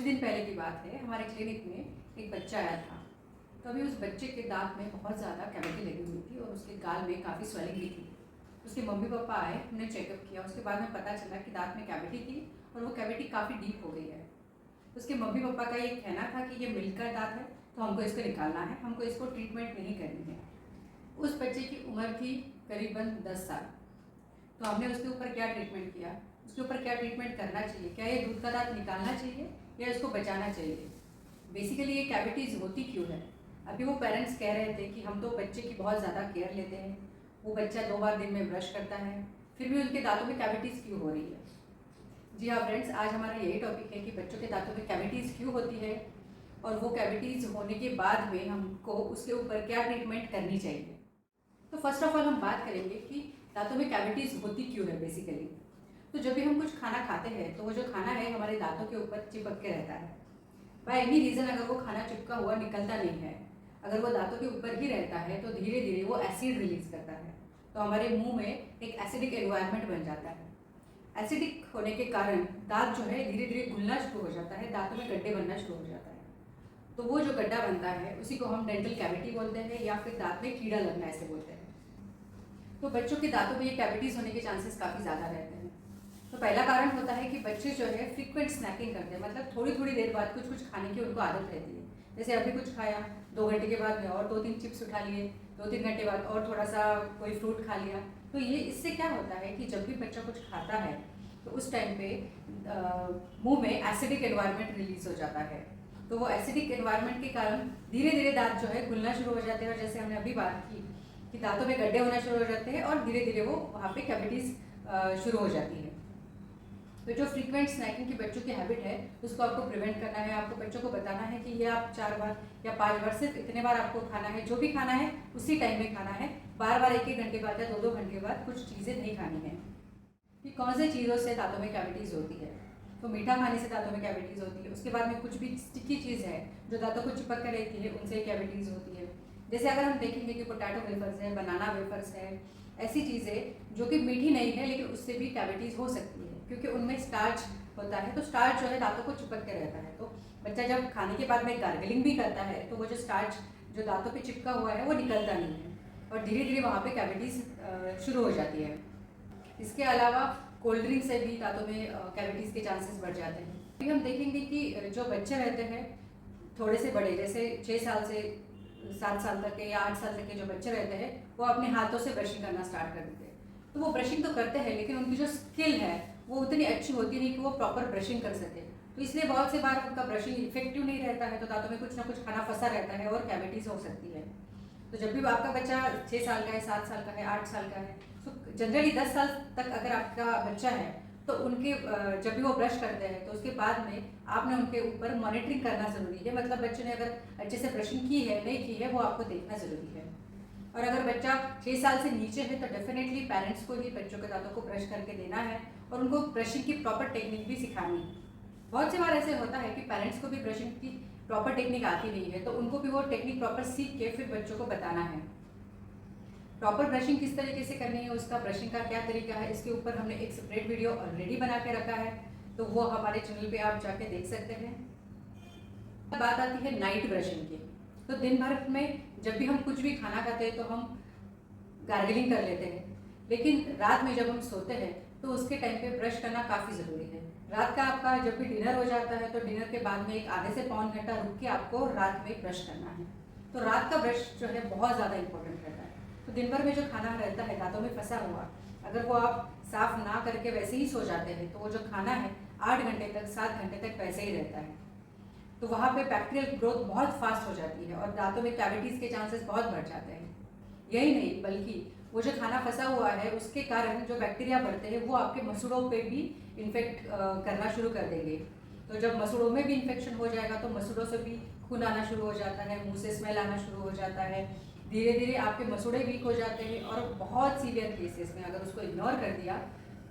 दिन पहले की बात है, हमारे क्लिनिक में एक बच्चा आया था। तो अभी उस बच्चे के दांत में बहुत ज़्यादा कैविटी लगी हुई थी और उसके गाल में काफ़ी स्वेलिंग भी थी। उसके मम्मी पापा आए, उन्हें चेकअप किया। उसके बाद में पता चला कि दांत में कैविटी थी और वो कैविटी काफ़ी डीप हो गई है। उसके मम्मी पापा का ये कहना था कि ये मिलकर दांत है, तो हमको इसको निकालना है, हमको इसको ट्रीटमेंट नहीं करनी है। उस बच्चे की उम्र थी करीबन 10 साल। तो हमने उसके ऊपर क्या ट्रीटमेंट किया, उसके ऊपर क्या ट्रीटमेंट करना चाहिए, क्या ये दूध का दांत निकालना चाहिए या इसको बचाना चाहिए। बेसिकली ये कैविटीज़ होती क्यों है। अभी वो पेरेंट्स कह रहे थे कि हम तो बच्चे की बहुत ज़्यादा केयर लेते हैं, वो बच्चा 2 बार दिन में ब्रश करता है, फिर भी उनके दांतों में कैविटीज़ क्यों हो रही है। जी हाँ फ्रेंड्स, आज हमारा यही टॉपिक है कि बच्चों के दांतों में कैविटीज़ क्यों होती है और वो कैविटीज़ होने के बाद में हमको उसके ऊपर क्या ट्रीटमेंट करनी चाहिए। तो फर्स्ट ऑफ ऑल हम बात करेंगे कि दांतों में कैविटीज़ होती क्यों है बेसिकली। तो जब भी हम कुछ खाना खाते हैं तो वो जो खाना है हमारे दांतों के ऊपर चिपक के रहता है। बाय एनी रीज़न अगर वो खाना चिपका हुआ निकलता नहीं है, अगर वो दांतों के ऊपर ही रहता है तो धीरे धीरे वो एसिड रिलीज करता है, तो हमारे मुंह में एक एसिडिक एनवायरनमेंट बन जाता है। एसिडिक होने के कारण दांत जो है धीरे धीरे घुलना शुरू हो जाता है, दांतों में गड्ढे बनना शुरू हो जाता है। तो वो जो गड्ढा बनता है उसी को हम डेंटल कैविटी बोलते हैं या फिर दांत में कीड़ा लगना ऐसे बोलते हैं। तो बच्चों के दांतों में ये कैविटीज़ होने के चांसेस काफ़ी ज़्यादा रहते हैं। तो पहला कारण होता है कि बच्चे जो है फ्रीक्वेंट स्नैकिंग करते हैं, मतलब थोड़ी थोड़ी देर बाद कुछ कुछ खाने की उनको आदत रहती है। जैसे अभी कुछ खाया, 2 घंटे के बाद में और 2-3 चिप्स उठा लिए, 2-3 घंटे बाद और थोड़ा सा कोई फ्रूट खा लिया। तो ये इससे क्या होता है कि जब भी बच्चा कुछ खाता है तो उस टाइम पे मुंह में एसिडिक एनवायरनमेंट रिलीज हो जाता है। तो वो एसिडिक एनवायरनमेंट के कारण धीरे धीरे दांत जो है खुलना शुरू हो जाते हैं और जैसे हमने अभी बात की कि दांतों में गड्ढे होना शुरू हो जाते हैं और धीरे धीरे वो वहाँ पे कैविटीज़ शुरू हो जाती है। तो जो फ्रीक्वेंट स्नैकिंग की बच्चों की हैबिट है उसको आपको प्रिवेंट करना है। आपको बच्चों को बताना है कि ये आप 4 बार या 5 बार, सिर्फ इतने बार आपको खाना है, जो भी खाना है उसी टाइम में खाना है। बार बार 1-1 घंटे बाद या 2-2 घंटे बाद कुछ चीज़ें नहीं खानी है। कि कौन से चीज़ों से दांतों में कैविटीज़ होती है। तो मीठा खाने से दांतों में कैविटीज़ होती है। उसके बाद में कुछ भी स्टिकी चीज़ है जो दांतों को चिपक कर रहती है, उनसे कैविटीज़ होती है। जैसे अगर हम देखेंगे कि पोटैटो वेफर्स है, बनाना वेफर्स है, ऐसी चीज़ें जो कि मीठी नहीं है लेकिन उससे भी कैविटीज़ हो सकती है क्योंकि उनमें स्टार्च होता है। तो स्टार्च जो है दांतों को चिपक के रहता है। तो बच्चा जब खाने के बाद में गार्गलिंग भी करता है तो वो जो स्टार्च जो दांतों पे चिपका हुआ है वो निकलता नहीं है और धीरे धीरे वहाँ पे कैविटीज़ शुरू हो जाती है। इसके अलावा कोल्ड ड्रिंक से भी दांतों में कैविटीज़ के चांसेस बढ़ जाते हैं। अभी हम देखेंगे कि जो बच्चे रहते हैं थोड़े से बड़े, जैसे 6 साल से 7 साल तक के या 8 साल तक के जो बच्चे रहते हैं वो अपने हाथों से ब्रशिंग करना स्टार्ट कर देते हैं। तो वो ब्रशिंग तो करते हैं लेकिन उनकी जो स्किल है वो उतनी अच्छी होती नहीं कि वो प्रॉपर ब्रशिंग कर सके। तो इसलिए बहुत से बार उनका ब्रशिंग इफेक्टिव नहीं रहता है, तो दांतों में कुछ ना कुछ खाना फंसा रहता है और कैविटीज़ हो सकती है। तो जब भी आपका बच्चा 6 साल का है, 7 साल का है, 8 साल का है, तो जनरली 10 साल तक अगर आपका बच्चा है तो उनके जब भी वो ब्रश करते हैं तो उसके बाद में आपने उनके ऊपर मॉनिटरिंग करना ज़रूरी है। मतलब बच्चे ने अगर अच्छे से ब्रशिंग की है नहीं की है वो आपको देखना ज़रूरी है। और अगर बच्चा 6 साल से नीचे है तो डेफिनेटली पेरेंट्स को ही बच्चों के दांतों को ब्रश करके देना है और उनको ब्रशिंग की प्रॉपर टेक्निक भी सिखानी है। बहुत सी बार ऐसे होता है कि पेरेंट्स को भी ब्रशिंग की प्रॉपर टेक्निक आती नहीं है, तो उनको भी वो टेक्निक प्रॉपर सीख के फिर बच्चों को बताना है। प्रॉपर ब्रशिंग किस तरीके से करनी है, उसका ब्रशिंग का क्या तरीका है, इसके ऊपर हमने एक सेपरेट वीडियो ऑलरेडी बना के रखा है, तो वो हमारे चैनल पे आप जाके देख सकते हैं। बात आती है नाइट ब्रशिंग की। तो दिन भर में जब भी हम कुछ भी खाना खाते हैं तो हम गार्गलिंग कर लेते हैं, लेकिन रात में जब हम सोते हैं तो उसके टाइम पे ब्रश करना काफ़ी ज़रूरी है। रात का आपका जब भी डिनर हो जाता है तो डिनर के बाद में एक आधे से पौन घंटा रुक के आपको रात में ब्रश करना है। तो रात का ब्रश जो है बहुत ज़्यादा इंपॉर्टेंट रहता है। तो दिन भर में जो खाना रहता है दांतों में फंसा हुआ, अगर वो आप साफ ना करके वैसे ही सो जाते हैं तो वो जो खाना है 8 घंटे तक 7 घंटे तक वैसे ही रहता है। तो वहाँ पे बैक्टीरियल ग्रोथ बहुत फास्ट हो जाती है और दांतों में कैविटीज़ के चांसेस बहुत बढ़ जाते हैं। यही नहीं बल्कि वो जो खाना फंसा हुआ है उसके कारण जो बैक्टीरिया बढ़ते हैं वो आपके मसूड़ों पे भी इन्फेक्ट करना शुरू कर देंगे। तो जब मसूड़ों में भी इन्फेक्शन हो जाएगा तो मसूड़ों से भी खून आना शुरू हो जाता है, मुंह से स्मेल आना शुरू हो जाता है, धीरे धीरे आपके मसूड़े वीक हो जाते हैं और बहुत सीवियर केसेस में अगर उसको इग्नोर कर दिया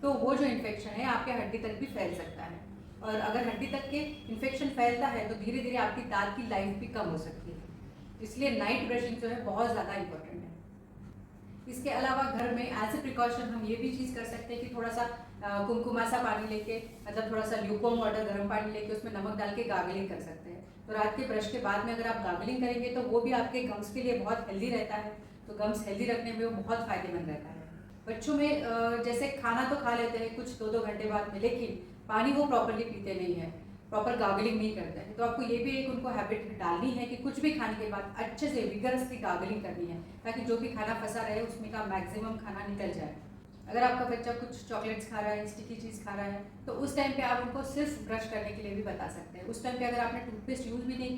तो वो जो इन्फेक्शन है आपके हड्डी तक भी फैल सकता है। और अगर हड्डी तक के इन्फेक्शन फैलता है तो धीरे धीरे आपकी दांत की लाइफ भी कम हो सकती है। इसलिए नाइट ब्रशिंग जो है बहुत ज़्यादा इंपॉर्टेंट है। इसके अलावा घर में एज ए प्रिकॉशन हम ये भी चीज़ कर सकते हैं कि थोड़ा सा कुमकुमा सा पानी लेके, मतलब थोड़ा सा ल्यूकवार्म वाटर, गर्म पानी लेके उसमें नमक डाल के गार्गलिंग कर सकते हैं। तो रात के ब्रश के बाद में अगर आप गार्गलिंग करेंगे तो वो भी आपके गम्स के लिए बहुत हेल्दी रहता है। तो गम्स हेल्दी रखने में वो बहुत फ़ायदेमंद रहता है। बच्चों में जैसे खाना तो खा लेते हैं कुछ 2-2 घंटे बाद में, लेकिन पानी वो प्रॉपरली पीते नहीं है, प्रॉपर गार्गलिंग नहीं करते हैं। तो आपको ये भी एक उनको हैबिट डालनी है कि कुछ भी खाने के बाद अच्छे से विगरसली गार्गलिंग करनी है, ताकि जो भी खाना फंसा रहे उसमें का मैक्सिमम खाना निकल जाए। अगर आपका बच्चा कुछ चॉकलेट्स खा रहा है, स्टिकी चीज़ खा रहा है, तो उस टाइम पे आप उनको सिर्फ ब्रश करने के लिए भी बता सकते हैं। उस टाइम पे अगर आपने टूथपेस्ट यूज़ भी नहीं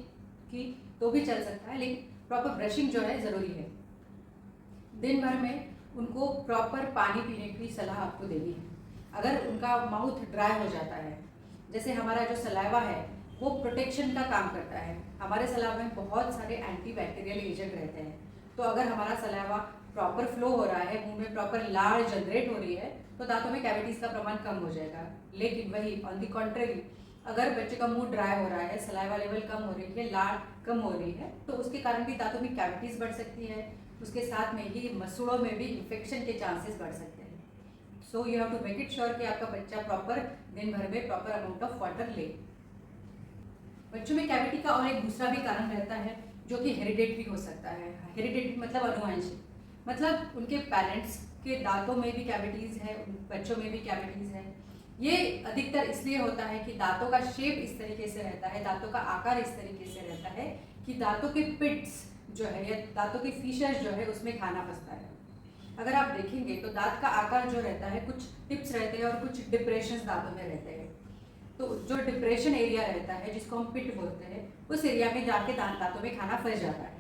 की तो भी चल सकता है, लेकिन प्रॉपर ब्रशिंग जो है ज़रूरी है। दिन भर में उनको प्रॉपर पानी पीने की सलाह आपको देनी है। अगर उनका माउथ ड्राई हो जाता है, जैसे हमारा जो सलाइवा है वो प्रोटेक्शन का काम करता है। हमारे सलाइवा में बहुत सारे एंटीबैक्टीरियल एजेंट रहते हैं। तो अगर हमारा सलाइवा प्रॉपर फ्लो हो रहा है, मुंह में प्रॉपर लार जनरेट हो रही है, तो दांतों में कैविटीज़ का प्रमाण कम हो जाएगा। लेकिन वही ऑन दी कॉन्ट्रेरी, अगर बच्चे का मुंह ड्राई हो रहा है, सलाइवा लेवल कम हो रही है, लार कम हो रही है, तो उसके कारण भी दांतों में कैविटीज़ बढ़ सकती है। उसके साथ में ही मसूड़ों में भी इन्फेक्शन के चांसेस बढ़ सकते हैं। So you have to make it sure कि आपका बच्चा प्रॉपर दिन भर में प्रॉपर अमाउंट ऑफ वाटर ले। बच्चों में कैविटी का और एक दूसरा भी कारण रहता है जो कि हेरिडेटरी हो सकता है। हेरिडेटरी मतलब अनुवांशिक, मतलब उनके पेरेंट्स के दांतों में भी कैविटीज़ है, बच्चों में भी कैविटीज़ है। ये अधिकतर इसलिए होता है कि दांतों का शेप इस तरीके से रहता है, दांतों का आकार इस तरीके से रहता है कि दांतों के पिट्स जो है या दांतों के फीचर्स जो है उसमें खाना फंसता है। अगर आप देखेंगे तो दांत का आकार जो रहता है, कुछ टिप्स रहते हैं और कुछ डिप्रेशन दांतों में रहते हैं। तो जो डिप्रेशन एरिया रहता है जिसको हम पिट बोलते हैं, उस एरिया में जाके दांतों में खाना फंस जाता है।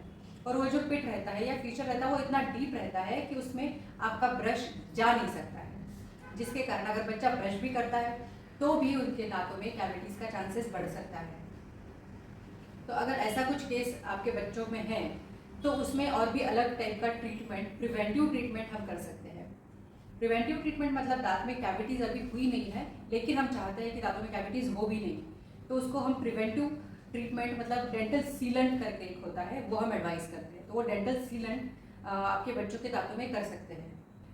और वो जो पिट रहता है या फीचर रहता है वो इतना डीप रहता है कि उसमें आपका ब्रश जा नहीं सकता है, जिसके कारण अगर बच्चा ब्रश भी करता है तो भी उनके दांतों में कैविटीज़ का चांसेस बढ़ सकता है। तो अगर ऐसा कुछ केस आपके बच्चों में है तो उसमें और भी अलग टाइप का ट्रीटमेंट, प्रिवेंटिव ट्रीटमेंट हम कर सकते हैं। प्रिवेंटिव ट्रीटमेंट मतलब दांत में कैविटीज़ अभी हुई नहीं है, लेकिन हम चाहते हैं कि दांतों में कैविटीज़ हो भी नहीं, तो उसको हम प्रिवेंटिव ट्रीटमेंट मतलब डेंटल सीलेंट करके एक होता है, वो हम एडवाइस करते हैं। तो वो डेंटल सीलेंट आपके बच्चों के दांतों में कर सकते हैं।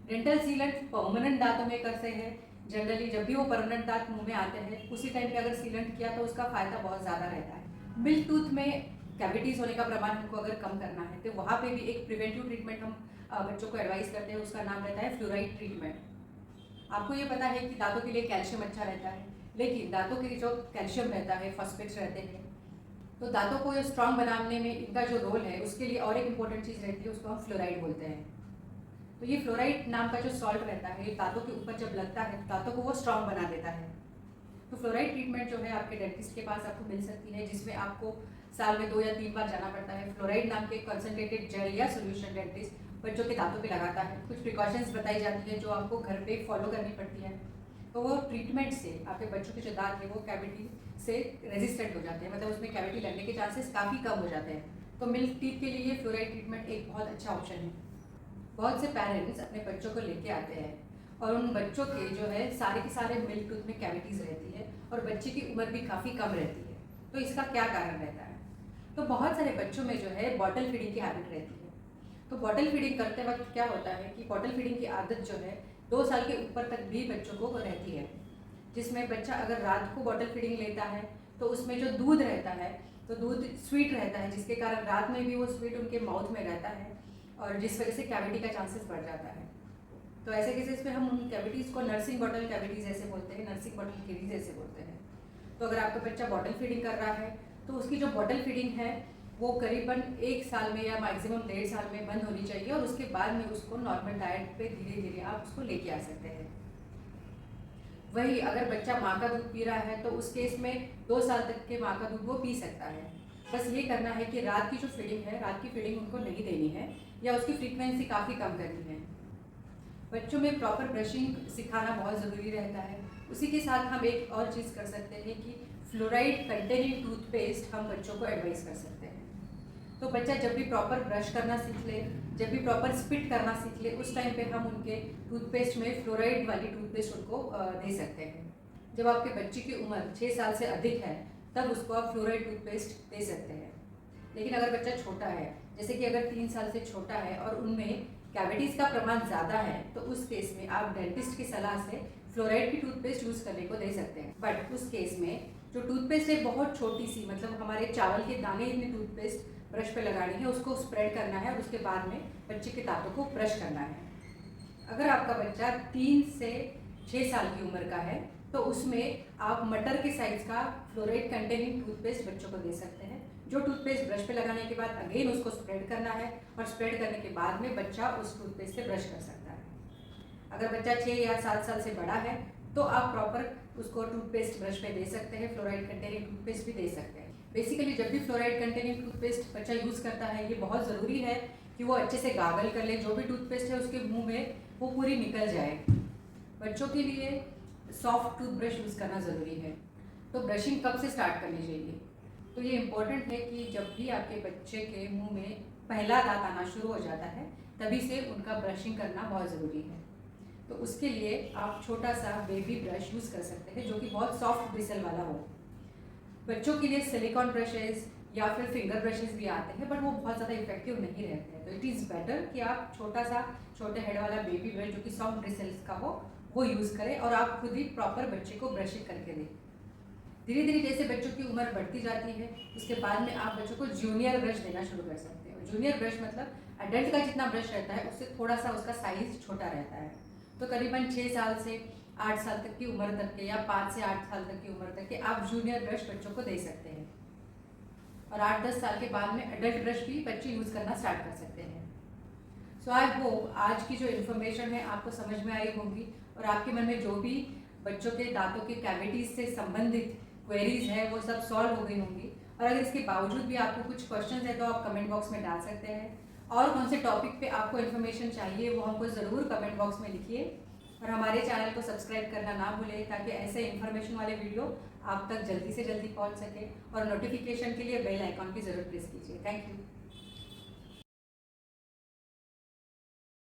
डेंटल सीलेंट परमानेंट दांतों में करते हैं। जनरली जब भी वो परमानेंट दांत मुंह में आते हैं उसी टाइम पे अगर सीलेंट किया तो उसका फ़ायदा बहुत ज़्यादा रहता है। मिल्क टूथ में कैविटीज़ होने का प्रमाण हमको अगर कम करना है तो वहाँ पे भी एक प्रिवेंटिव ट्रीटमेंट हम बच्चों को एडवाइस करते हैं, उसका नाम रहता है फ्लोराइड ट्रीटमेंट। आपको ये पता है कि दांतों के लिए कैल्शियम अच्छा रहता है, लेकिन दांतों के जो कैल्शियम रहता है, फॉस्फेट्स रहते हैं, तो दांतों को स्ट्रांग बनाने में इनका जो रोल है उसके लिए और एक इम्पोर्टेंट चीज़ रहती है, उसको हम फ्लोराइड बोलते हैं। तो ये फ्लोराइड नाम का जो सॉल्ट रहता है ये दांतों के ऊपर जब लगता है दांतों को वो स्ट्रांग बना देता है। तो फ्लोराइड ट्रीटमेंट जो है आपके डेंटिस्ट के पास आपको मिल सकती है, जिसमें आपको साल में 2 या 3 बार जाना पड़ता है। फ्लोराइड नाम के कंसंट्रेटेड जेल या सोल्यूशन डेंटिस्ट बच्चों के दांतों पे लगाता है। कुछ प्रिकॉशंस बताई जाती है जो आपको घर पे फॉलो करनी पड़ती है। तो वो ट्रीटमेंट से आपके बच्चों के जो दांत है वो कैविटी से रेजिस्टेंट हो जाते हैं, मतलब उसमें कैविटी लगने के चांसेस काफ़ी कम हो जाते हैं। तो मिल्क टीथ के लिए फ्लोराइड ट्रीटमेंट एक बहुत अच्छा ऑप्शन है। बहुत से पेरेंट्स अपने बच्चों को लेके आते हैं और उन बच्चों के जो है सारे के सारे मिल्क टूथ में कैविटीज़ रहती है और बच्चे की उम्र भी काफ़ी कम रहती है। तो इसका क्या कारण रहता है? तो बहुत सारे बच्चों में जो है बॉटल फीडिंग की हैबिट रहती है। तो बॉटल फीडिंग करते वक्त क्या होता है कि बॉटल फीडिंग की आदत जो है 2 साल के ऊपर तक भी बच्चों को रहती है, जिसमें बच्चा अगर रात को बॉटल फीडिंग लेता है तो उसमें जो दूध रहता है तो दूध स्वीट रहता है, जिसके कारण रात में भी वो स्वीट उनके माउथ में रहता है और जिस वजह से कैविटी का चांसेस बढ़ जाता है। तो ऐसे केसेस में हम उन कैविटीज़ को नर्सिंग बॉटल कैविटीज़ ऐसे बोलते हैं, नर्सिंग बॉटल कैविटीज़ ऐसे बोलते हैं। तो अगर आपका बच्चा बॉटल फीडिंग कर रहा है तो उसकी जो बॉटल फीडिंग है वो करीबन 1 साल में या मैक्सिमम 1.5 साल में बंद होनी चाहिए और उसके बाद में उसको नॉर्मल डाइट पे धीरे धीरे आप उसको लेके आ सकते हैं। वही अगर बच्चा माँ का दूध पी रहा है तो उस केस में 2 साल तक के माँ का दूध वो पी सकता है। बस ये करना है कि रात की जो फीडिंग है, रात की फीडिंग उनको नहीं देनी है या उसकी फ्रीक्वेंसी काफ़ी कम करनी है। बच्चों में प्रॉपर ब्रशिंग सिखाना बहुत ज़रूरी रहता है। उसी के साथ हम एक और चीज़ कर सकते हैं कि फ्लोराइड कंटेनिंग टूथपेस्ट हम बच्चों को एडवाइस कर सकते हैं। तो बच्चा जब भी प्रॉपर ब्रश करना सीख ले, जब भी प्रॉपर स्पिट करना सीख ले, उस टाइम पे हम उनके टूथपेस्ट में फ्लोराइड वाली टूथपेस्ट उनको दे सकते हैं। जब आपके बच्चे की उम्र 6 साल से अधिक है तब उसको आप फ्लोराइड टूथपेस्ट दे सकते हैं। लेकिन अगर बच्चा छोटा है, जैसे कि अगर 3 साल से छोटा है और उनमें कैविटीज़ का प्रमाण ज़्यादा है, तो उस केस में आप डेंटिस्ट की सलाह से फ्लोराइड की टूथपेस्ट यूज़ करने को दे सकते हैं। बट उस केस में जो टूथपेस्ट है बहुत छोटी सी, मतलब हमारे चावल के दाने इतनी टूथपेस्ट ब्रश पे लगानी है, उसको स्प्रेड करना है और उसके बाद में बच्चे के दांतों को ब्रश करना है। अगर आपका बच्चा 3 से 6 साल की उम्र का है तो उसमें आप मटर के साइज़ का फ्लोराइड कंटेनिंग टूथपेस्ट बच्चों को दे सकते हैं, जो टूथपेस्ट ब्रश पे लगाने के बाद अगेन उसको स्प्रेड करना है और स्प्रेड करने के बाद में बच्चा उस टूथपेस्ट से ब्रश कर सकता है। अगर बच्चा 6 या 7 साल से बड़ा है तो आप प्रॉपर उसको टूथपेस्ट ब्रश पे दे सकते हैं, फ्लोराइड कंटेनिंग टूथपेस्ट भी दे सकते हैं। बेसिकली जब भी फ्लोराइड कंटेनिंग टूथपेस्ट बच्चा यूज़ करता है, ये बहुत ज़रूरी है कि वो अच्छे से गागल कर ले, जो भी टूथपेस्ट है उसके मुंह में वो पूरी निकल जाए। बच्चों के लिए सॉफ्ट टूथब्रश यूज़ करना ज़रूरी है। तो ब्रशिंग कब से स्टार्ट करनी चाहिए? तो ये इम्पोर्टेंट है कि जब भी आपके बच्चे के मुंह में पहला दांत आना शुरू हो जाता है तभी से उनका ब्रशिंग करना बहुत ज़रूरी है। तो उसके लिए आप छोटा सा बेबी ब्रश यूज़ कर सकते हैं जो कि बहुत सॉफ्ट ब्रिसल वाला हो। बच्चों के लिए सिलिकॉन ब्रशेज़ या फिर फिंगर ब्रशेज़ भी आते हैं, बट वो बहुत ज़्यादा इफेक्टिव नहीं रहते हैं। तो इट इज़ बेटर कि आप छोटे हेड वाला बेबी ब्रश जो कि सॉफ्ट ब्रिसल्स का हो वो यूज़ करें और आप खुद ही प्रॉपर बच्चे को ब्रशिंग करके दें। धीरे धीरे जैसे बच्चों की उम्र बढ़ती जाती है उसके बाद में आप बच्चों को जूनियर ब्रश देना शुरू कर सकते हैं। जूनियर ब्रश मतलब एडल्ट का जितना ब्रश रहता है उससे थोड़ा सा उसका साइज़ छोटा रहता है। तो करीबन 6 साल से 8 साल तक की उम्र तक के या 5 से 8 साल तक की उम्र तक के आप जूनियर ब्रश बच्चों को दे सकते हैं और 8-10 साल के बाद में एडल्ट ब्रश भी बच्चे यूज़ करना स्टार्ट कर सकते हैं। सो आई होप आज की जो इन्फॉर्मेशन है आपको समझ में आई होगी और आपके मन में जो भी बच्चों के दांतों के कैविटीज़ से संबंधित क्वेरीज है वो सब सॉल्व हो गई होंगी। और अगर इसके बावजूद भी आपको कुछ क्वेश्चंस है तो आप कमेंट बॉक्स में डाल सकते हैं। और कौन से टॉपिक पे आपको इन्फॉर्मेशन चाहिए वो हमको ज़रूर कमेंट बॉक्स में लिखिए और हमारे चैनल को सब्सक्राइब करना ना भूलें ताकि ऐसे इन्फॉर्मेशन वाले वीडियो आप तक जल्दी से जल्दी पहुंच सके और नोटिफिकेशन के लिए बेल आइकॉन की ज़रूर प्रेस कीजिए। Thank you.